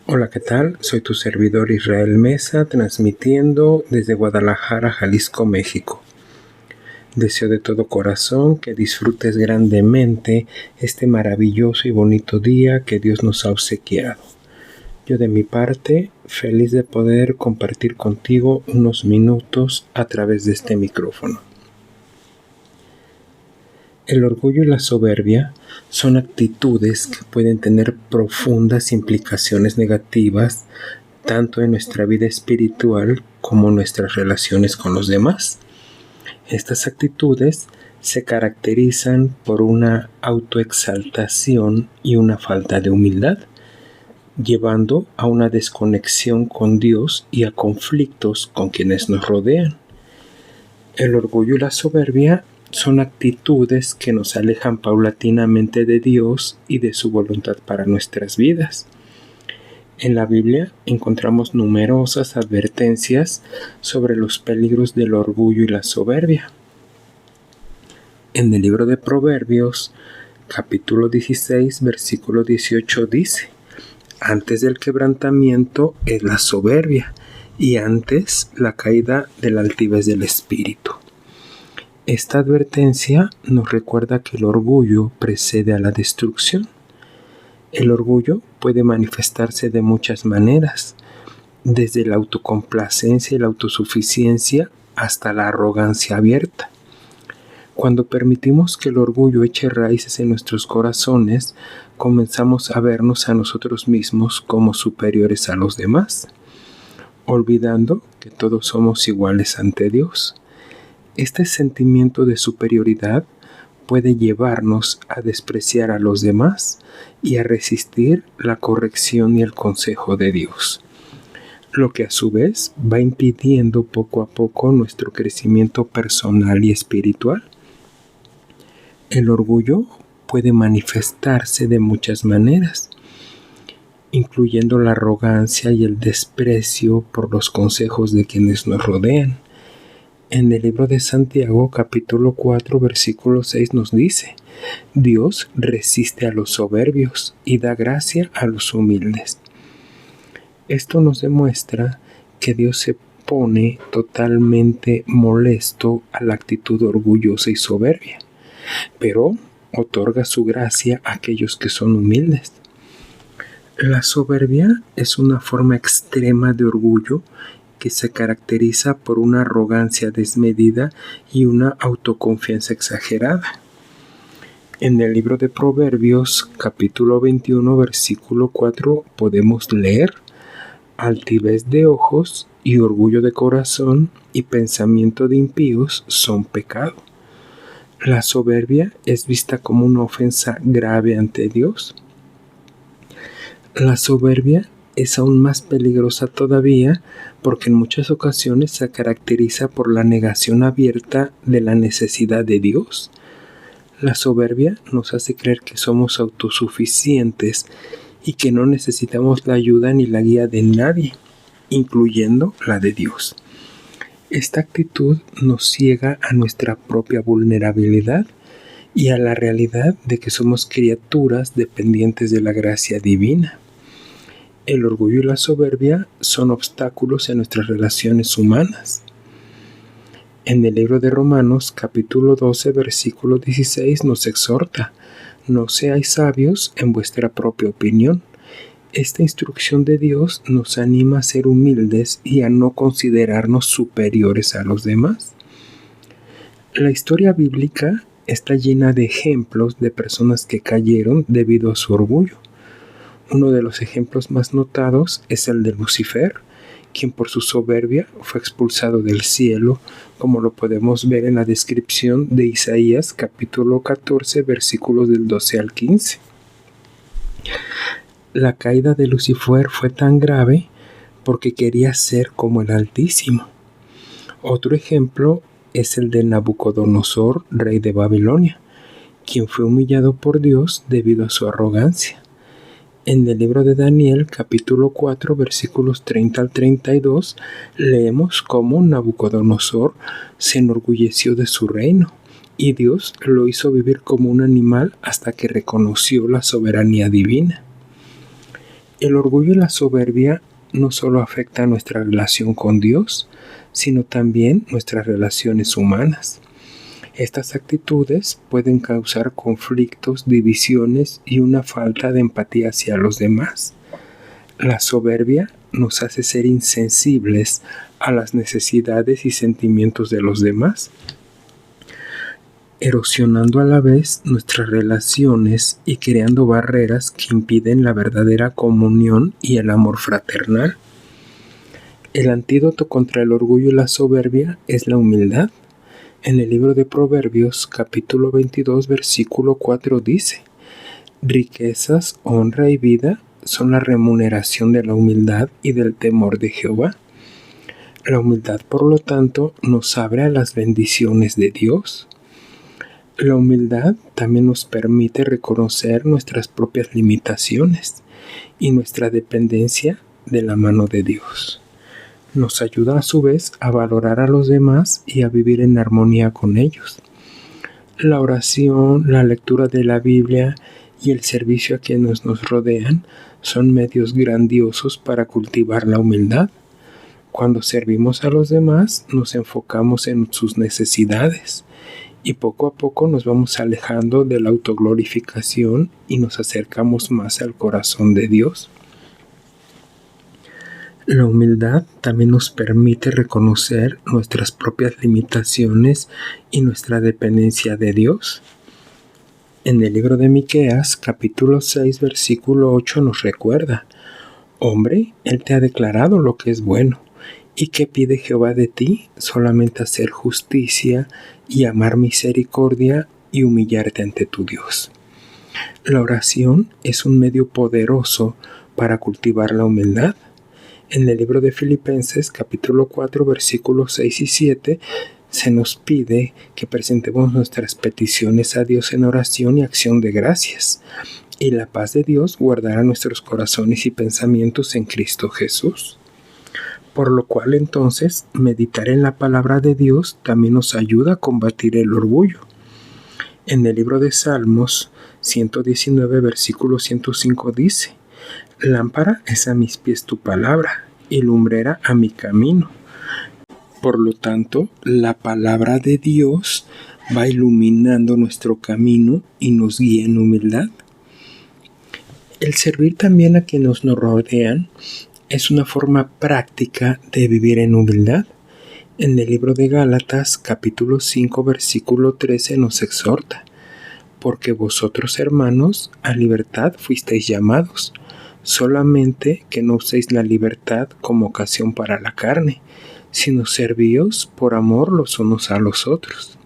Hola, ¿qué tal? Soy tu servidor Israel Mesa, transmitiendo desde Guadalajara, Jalisco, México. Deseo de todo corazón que disfrutes grandemente este maravilloso y bonito día que Dios nos ha obsequiado. Yo de mi parte, feliz de poder compartir contigo unos minutos a través de este micrófono. El orgullo y la soberbia son actitudes que pueden tener profundas implicaciones negativas tanto en nuestra vida espiritual como en nuestras relaciones con los demás. Estas actitudes se caracterizan por una autoexaltación y una falta de humildad, llevando a una desconexión con Dios y a conflictos con quienes nos rodean. El orgullo y la soberbia son actitudes que nos alejan paulatinamente de Dios y de su voluntad para nuestras vidas. En la Biblia encontramos numerosas advertencias sobre los peligros del orgullo y la soberbia. En el libro de Proverbios, capítulo 16, versículo 18 dice: antes del quebrantamiento es la soberbia, y antes la caída de la altivez del espíritu. Esta advertencia nos recuerda que el orgullo precede a la destrucción. El orgullo puede manifestarse de muchas maneras, desde la autocomplacencia y la autosuficiencia hasta la arrogancia abierta. Cuando permitimos que el orgullo eche raíces en nuestros corazones, comenzamos a vernos a nosotros mismos como superiores a los demás, olvidando que todos somos iguales ante Dios. Este sentimiento de superioridad puede llevarnos a despreciar a los demás y a resistir la corrección y el consejo de Dios, lo que a su vez va impidiendo poco a poco nuestro crecimiento personal y espiritual. El orgullo puede manifestarse de muchas maneras, incluyendo la arrogancia y el desprecio por los consejos de quienes nos rodean. En el libro de Santiago, capítulo 4, versículo 6 nos dice: Dios resiste a los soberbios y da gracia a los humildes. Esto nos demuestra que Dios se pone totalmente molesto a la actitud orgullosa y soberbia, pero otorga su gracia a aquellos que son humildes. La soberbia es una forma extrema de orgullo que se caracteriza por una arrogancia desmedida y una autoconfianza exagerada. En el libro de Proverbios, capítulo 21, versículo 4, podemos leer: altivez de ojos y orgullo de corazón y pensamiento de impíos son pecado. La soberbia es vista como una ofensa grave ante Dios. La soberbia es aún más peligrosa todavía porque en muchas ocasiones se caracteriza por la negación abierta de la necesidad de Dios. La soberbia nos hace creer que somos autosuficientes y que no necesitamos la ayuda ni la guía de nadie, incluyendo la de Dios. Esta actitud nos ciega a nuestra propia vulnerabilidad y a la realidad de que somos criaturas dependientes de la gracia divina. El orgullo y la soberbia son obstáculos en nuestras relaciones humanas. En el libro de Romanos, capítulo 12, versículo 16, nos exhorta: no seáis sabios en vuestra propia opinión. Esta instrucción de Dios nos anima a ser humildes y a no considerarnos superiores a los demás. La historia bíblica está llena de ejemplos de personas que cayeron debido a su orgullo. Uno de los ejemplos más notados es el de Lucifer, quien por su soberbia fue expulsado del cielo, como lo podemos ver en la descripción de Isaías capítulo 14, versículos del 12 al 15. La caída de Lucifer fue tan grave porque quería ser como el Altísimo. Otro ejemplo es el de Nabucodonosor, rey de Babilonia, quien fue humillado por Dios debido a su arrogancia. En el libro de Daniel, capítulo 4, versículos 30 al 32, leemos cómo Nabucodonosor se enorgulleció de su reino y Dios lo hizo vivir como un animal hasta que reconoció la soberanía divina. El orgullo y la soberbia no solo afectan nuestra relación con Dios, sino también nuestras relaciones humanas. Estas actitudes pueden causar conflictos, divisiones y una falta de empatía hacia los demás. La soberbia nos hace ser insensibles a las necesidades y sentimientos de los demás, erosionando a la vez nuestras relaciones y creando barreras que impiden la verdadera comunión y el amor fraternal. El antídoto contra el orgullo y la soberbia es la humildad. En el libro de Proverbios, capítulo 22, versículo 4 dice: riquezas, honra y vida son la remuneración de la humildad y del temor de Jehová. La humildad, por lo tanto, nos abre a las bendiciones de Dios. La humildad también nos permite reconocer nuestras propias limitaciones y nuestra dependencia de la mano de Dios. Nos ayuda a su vez a valorar a los demás y a vivir en armonía con ellos. La oración, la lectura de la Biblia y el servicio a quienes nos rodean son medios grandiosos para cultivar la humildad. Cuando servimos a los demás, nos enfocamos en sus necesidades y poco a poco nos vamos alejando de la autoglorificación y nos acercamos más al corazón de Dios. La humildad también nos permite reconocer nuestras propias limitaciones y nuestra dependencia de Dios. En el libro de Miqueas, capítulo 6, versículo 8 nos recuerda: hombre, Él te ha declarado lo que es bueno. ¿Y qué pide Jehová de ti? Solamente hacer justicia y amar misericordia y humillarte ante tu Dios. La oración es un medio poderoso para cultivar la humildad. En el libro de Filipenses, capítulo 4, versículos 6 y 7, se nos pide que presentemos nuestras peticiones a Dios en oración y acción de gracias, y la paz de Dios guardará nuestros corazones y pensamientos en Cristo Jesús. Por lo cual entonces, meditar en la palabra de Dios también nos ayuda a combatir el orgullo. En el libro de Salmos 119, versículo 105 dice: lámpara es a mis pies tu palabra y lumbrera a mi camino. Por lo tanto, la palabra de Dios va iluminando nuestro camino y nos guía en humildad. El servir también a quienes nos rodean es una forma práctica de vivir en humildad. En el libro de Gálatas, capítulo 5, versículo 13 nos exhorta: porque vosotros, hermanos, a libertad fuisteis llamados, solamente que no uséis la libertad como ocasión para la carne, sino servíos por amor los unos a los otros.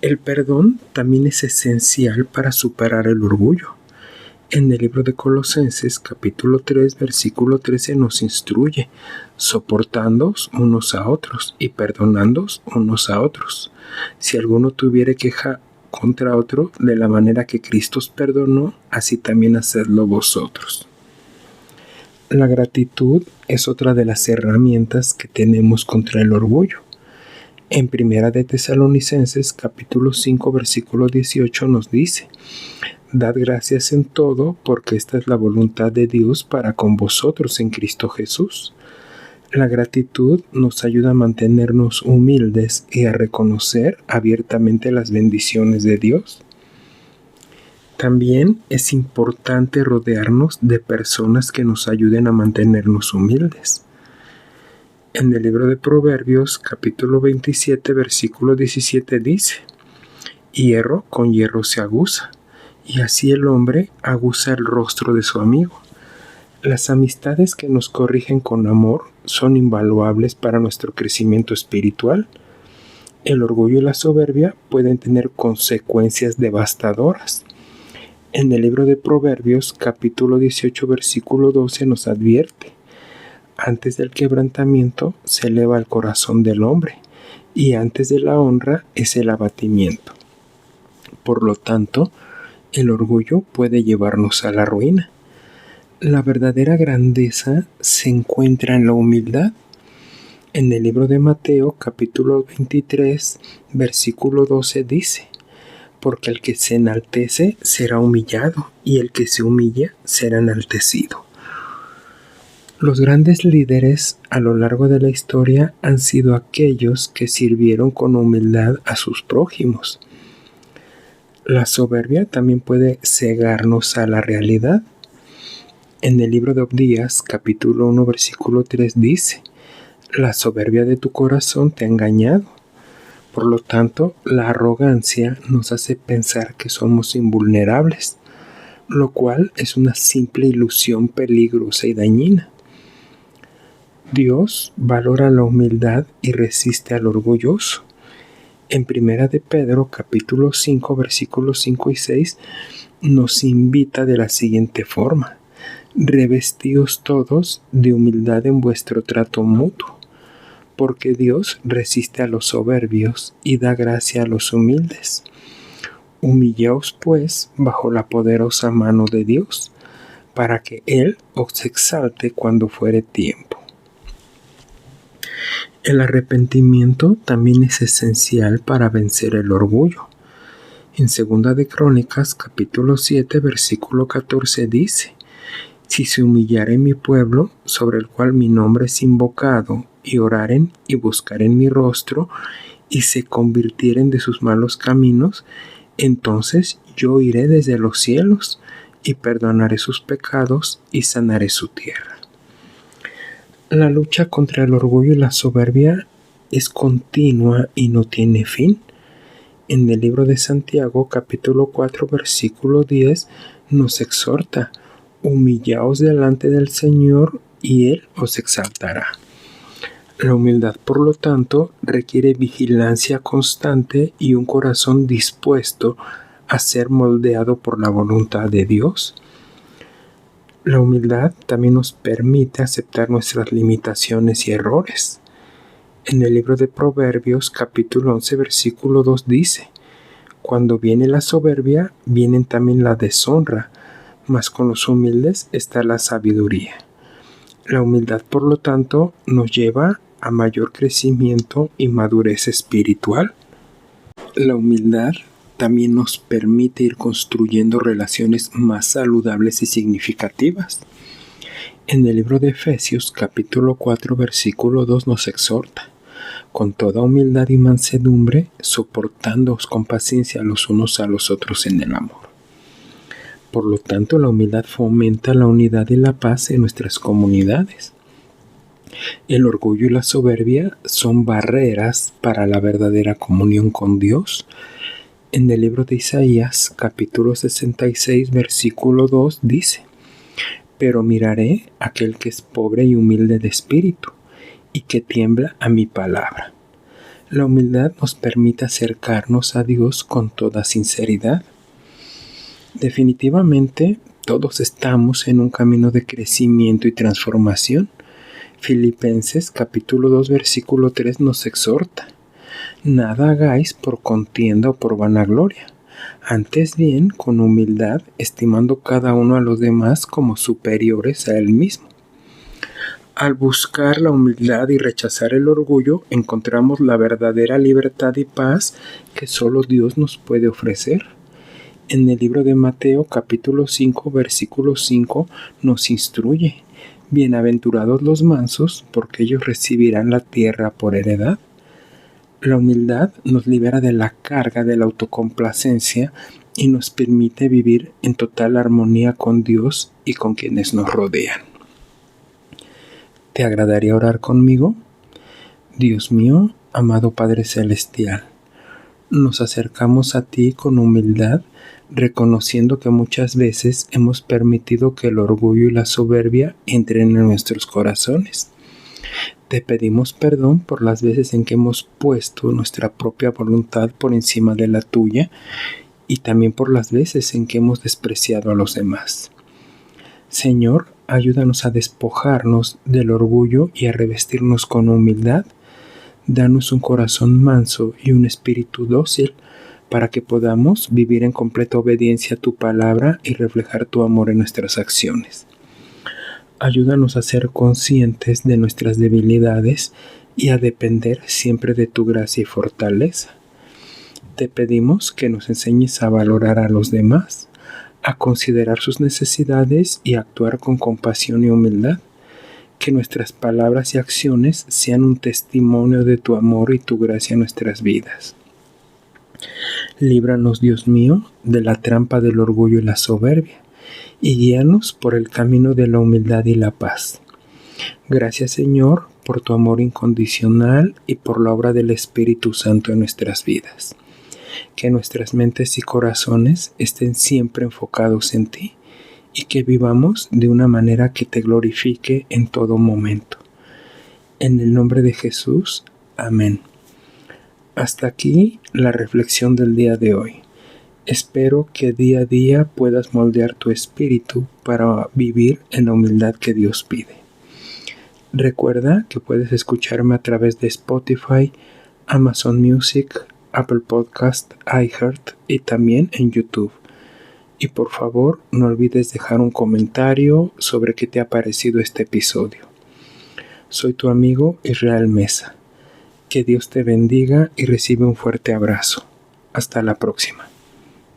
El perdón también es esencial para superar el orgullo. En el libro de Colosenses, capítulo 3, versículo 13 nos instruye: soportándoos unos a otros y perdonándoos unos a otros. Si alguno tuviere queja contra otro, de la manera que Cristo os perdonó, así también hacedlo vosotros. La gratitud es otra de las herramientas que tenemos contra el orgullo. En Primera de Tesalonicenses, capítulo 5, versículo 18 nos dice: dad gracias en todo, porque esta es la voluntad de Dios para con vosotros en Cristo Jesús. La gratitud nos ayuda a mantenernos humildes y a reconocer abiertamente las bendiciones de Dios. También es importante rodearnos de personas que nos ayuden a mantenernos humildes. En el libro de Proverbios, capítulo 27, versículo 17 dice: hierro con hierro se aguza, y así el hombre aguza el rostro de su amigo. Las amistades que nos corrigen con amor son invaluables para nuestro crecimiento espiritual. El orgullo y la soberbia pueden tener consecuencias devastadoras. En el libro de Proverbios, capítulo 18, versículo 12 nos advierte: antes del quebrantamiento se eleva el corazón del hombre, y antes de la honra es el abatimiento. Por lo tanto, el orgullo puede llevarnos a la ruina. La verdadera grandeza se encuentra en la humildad. En el libro de Mateo, capítulo 23, versículo 12 dice: porque el que se enaltece será humillado, y el que se humilla será enaltecido. Los grandes líderes a lo largo de la historia han sido aquellos que sirvieron con humildad a sus prójimos. La soberbia también puede cegarnos a la realidad. En el libro de Obdías, capítulo 1, versículo 3 dice: la soberbia de tu corazón te ha engañado. Por lo tanto, la arrogancia nos hace pensar que somos invulnerables, lo cual es una simple ilusión peligrosa y dañina. Dios valora la humildad y resiste al orgulloso. En Primera de Pedro, capítulo 5, versículos 5 y 6, nos invita de la siguiente forma: revestíos todos de humildad en vuestro trato mutuo, porque Dios resiste a los soberbios y da gracia a los humildes. Humillaos pues bajo la poderosa mano de Dios, para que Él os exalte cuando fuere tiempo. El arrepentimiento también es esencial para vencer el orgullo. En Segunda de Crónicas, capítulo 7, versículo 14 dice: si se humillare mi pueblo, sobre el cual mi nombre es invocado, y oraren y buscaren mi rostro, y se convirtieren de sus malos caminos, entonces yo iré desde los cielos, y perdonaré sus pecados, y sanaré su tierra. La lucha contra el orgullo y la soberbia es continua y no tiene fin. En el libro de Santiago, capítulo 4, versículo 10, nos exhorta: humillaos delante del Señor y Él os exaltará. La humildad, por lo tanto, requiere vigilancia constante y un corazón dispuesto a ser moldeado por la voluntad de Dios. La humildad también nos permite aceptar nuestras limitaciones y errores. En el libro de Proverbios, capítulo 11, versículo 2 dice: cuando viene la soberbia, viene también la deshonra, mas con los humildes está la sabiduría. La humildad, por lo tanto, nos lleva a mayor crecimiento y madurez espiritual. La humildad también nos permite ir construyendo relaciones más saludables y significativas. En el libro de Efesios, capítulo 4, versículo 2 nos exhorta: con toda humildad y mansedumbre, soportándoos con paciencia los unos a los otros en el amor. Por lo tanto, la humildad fomenta la unidad y la paz en nuestras comunidades. El orgullo y la soberbia son barreras para la verdadera comunión con Dios. En el libro de Isaías, capítulo 66, versículo 2 dice: pero miraré a aquel que es pobre y humilde de espíritu, y que tiembla a mi palabra. La humildad nos permite acercarnos a Dios con toda sinceridad. Definitivamente, todos estamos en un camino de crecimiento y transformación. Filipenses capítulo 2 versículo 3 nos exhorta: nada hagáis por contienda o por vanagloria, antes bien con humildad, estimando cada uno a los demás como superiores a él mismo. Al buscar la humildad y rechazar el orgullo, encontramos la verdadera libertad y paz que solo Dios nos puede ofrecer. En el libro de Mateo, capítulo 5, versículo 5, nos instruye: bienaventurados los mansos, porque ellos recibirán la tierra por heredad. La humildad nos libera de la carga de la autocomplacencia y nos permite vivir en total armonía con Dios y con quienes nos rodean. ¿Te agradaría orar conmigo? Dios mío, amado Padre Celestial, nos acercamos a ti con humildad, reconociendo que muchas veces hemos permitido que el orgullo y la soberbia entren en nuestros corazones. Te pedimos perdón por las veces en que hemos puesto nuestra propia voluntad por encima de la tuya y también por las veces en que hemos despreciado a los demás. Señor, ayúdanos a despojarnos del orgullo y a revestirnos con humildad. Danos un corazón manso y un espíritu dócil para que podamos vivir en completa obediencia a tu palabra y reflejar tu amor en nuestras acciones. Ayúdanos a ser conscientes de nuestras debilidades y a depender siempre de tu gracia y fortaleza. Te pedimos que nos enseñes a valorar a los demás, a considerar sus necesidades y a actuar con compasión y humildad. que nuestras palabras y acciones sean un testimonio de tu amor y tu gracia en nuestras vidas. Líbranos, Dios mío, de la trampa del orgullo y la soberbia, y guíanos por el camino de la humildad y la paz. Gracias, Señor, por tu amor incondicional y por la obra del Espíritu Santo en nuestras vidas. Que nuestras mentes y corazones estén siempre enfocados en ti y que vivamos de una manera que te glorifique en todo momento. En el nombre de Jesús, amén. Hasta aquí la reflexión del día de hoy. Espero que día a día puedas moldear tu espíritu para vivir en la humildad que Dios pide. Recuerda que puedes escucharme a través de Spotify, Amazon Music, Apple Podcast, iHeart y también en YouTube. Y por favor, no olvides dejar un comentario sobre qué te ha parecido este episodio. Soy tu amigo Israel Mesa. Que Dios te bendiga y recibe un fuerte abrazo. Hasta la próxima.